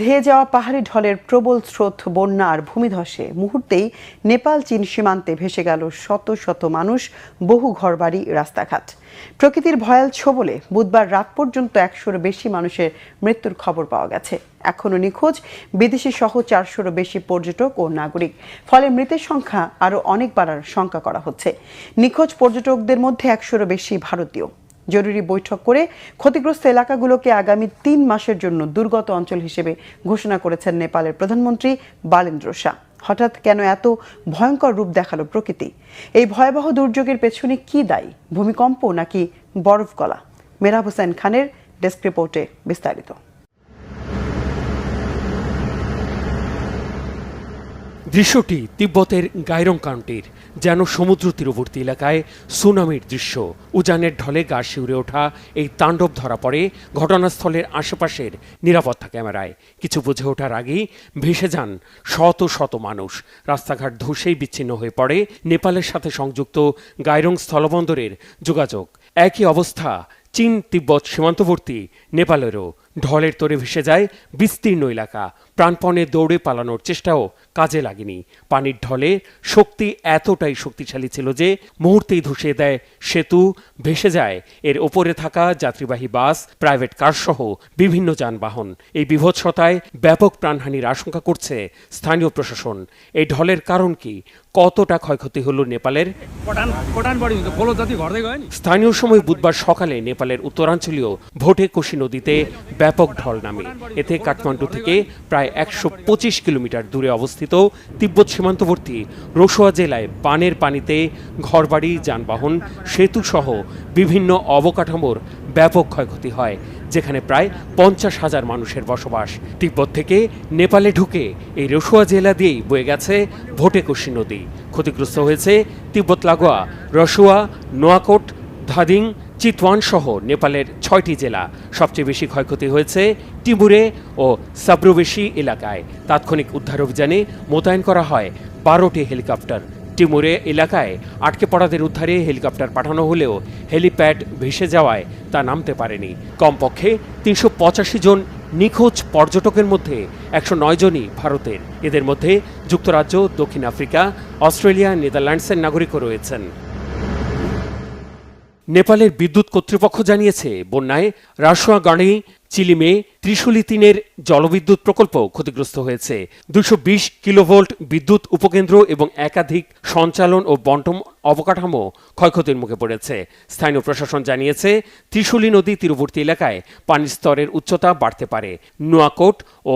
ধেয়ে যাওয়া পাহাড়ি ঢলের প্রবল স্রোত, বন্যা আর ভূমিধসে মুহূর্তেই নেপাল চীন সীমান্তে ভেসে গেল শত শত মানুষ, বহু ঘরবাড়ি, রাস্তাঘাট। প্রকৃতির ভয়াল ছোবলে বুধবার রাত পর্যন্ত 100-র বেশি মানুষের মৃত্যুর খবর পাওয়া গেছে। এখনও নিখোঁজ বিদেশি সহ 400-রও বেশি পর্যটক ও নাগরিক। ফলে মৃতের সংখ্যা আরও অনেক বাড়ার শঙ্কা করা হচ্ছে। নিখোঁজ পর্যটকদের মধ্যে 100-রও বেশি ভারতীয়। জরুরি বৈঠক করে ক্ষতিগ্রস্ত এলাকাগুলোকে আগামী 3 মাসের জন্য দুর্গত অঞ্চল হিসেবে ঘোষণা করেছেন নেপালের প্রধানমন্ত্রী বালেন্দ্র শাহ। হঠাৎ কেন এত ভয়ঙ্কর রূপ দেখালো প্রকৃতি? এই ভয়াবহ দুর্যোগের পেছনে কি দায়ী? ভূমিকম্প নাকি বরফ গলা? মেহরাব হোসেন খানের ডেস্ক রিপোর্টে বিস্তারিত। দৃশ্যটি তিব্বতের গাইরং কাউন্টির, যেন সমুদ্র তীরবর্তী এলাকায় সুনামির দৃশ্য। উজানের ঢলে গা শিউরে ওঠা এই তাণ্ডব ধরা পড়ে ঘটনাস্থলের আশেপাশের নিরাপত্তা ক্যামেরায়। কিছু বুঝে ওঠার আগেই ভেসে যান শত শত মানুষ। রাস্তাঘাট ধসেই বিচ্ছিন্ন হয়ে পড়ে নেপালের সাথে সংযুক্ত গাইরং স্থলবন্দরের যোগাযোগ। একই অবস্থা চীন তিব্বত সীমান্তবর্তী নেপালেরও। ঢলের তোড়ে ভেসে যায় বিস্তীর্ণ এলাকা। প্রাণপণে দৌড়ে পালানোর চেষ্টাও কাজে লাগেনি। পানির ঢলে শক্তি এতটাই শক্তিশালী ছিল যে মুহূর্তেই ধসিয়ে দেয় সেতু, ভেসে যায় এর ওপরে থাকা যাত্রীবাহী বাস, প্রাইভেট কার সহ বিভিন্ন যানবাহন। এই বিভৎসতায় ব্যাপক প্রাণহানির আশঙ্কা করছে স্থানীয় প্রশাসন। এই ঢলের কারণ কি? কতটা ক্ষয়ক্ষতি হলো নেপালের? স্থানীয় সময় বুধবার সকালে নেপালের উত্তরাঞ্চলীয় ভোটেকোশি নদীতে ব্যাপক ঢল নামে। এতে কাঠমান্ডু থেকে প্রায় 125 কিলোমিটার দূরে অবস্থিত তিব্বত সীমান্তবর্তী রসুয়া জেলায় বানের পানিতে ঘরবাড়ি, যানবাহন, সেতু সহ বিভিন্ন অবকাঠামোর ব্যাপক ক্ষয়ক্ষতি হয়, যেখানে প্রায় 50,000 মানুষের বসবাস। তিব্বত থেকে নেপালে ঢুকে এই রসুয়া জেলা দিয়েই বয়ে গেছে ভোটেকোশি নদী। ক্ষতিগ্রস্ত হয়েছে তিব্বত লাগোয়া রসুয়া, নোয়াকোট, ধাদিং, চিতওয়ান সহ নেপালের 6টি জেলা। সবচেয়ে বেশি ক্ষয়ক্ষতি হয়েছে টিমুরে ও সাব্রুবেশি এলাকায়। তাৎক্ষণিক উদ্ধার অভিযানে মোতায়েন করা হয় 12টি হেলিকপ্টার। টিমুরে এলাকায় আটকে পড়াদের উদ্ধারে হেলিকপ্টার পাঠানো হলেও হেলিপ্যাড ভেসে যাওয়ায় তা নামতে পারেনি। কমপক্ষে 385 জন নিখোঁজ পর্যটকের মধ্যে 109 জনই ভারতের। এদের মধ্যে যুক্তরাজ্য, দক্ষিণ আফ্রিকা, অস্ট্রেলিয়া, নেদারল্যান্ডসের নাগরিকও রয়েছেন। নেপালের বিদ্যুৎ কর্তৃপক্ষ জানিয়েছে, বন্যায় রাসুয়াগাড়ি, চিলিমে, ত্রিশুলি 3-এর জলবিদ্যুৎ প্রকল্প ক্ষতিগ্রস্ত হয়েছে। 220 কিলোভোল্ট বিদ্যুৎ উপকেন্দ্র এবং একাধিক সঞ্চালন ও বন্টন অবকাঠামো ক্ষয়ক্ষতির মুখে পড়েছে। স্থানীয় প্রশাসন জানিয়েছে, ত্রিশুলি নদী তীরবর্তী এলাকায় পানির স্তরের উচ্চতা বাড়তে পারে। নোয়াকোট ও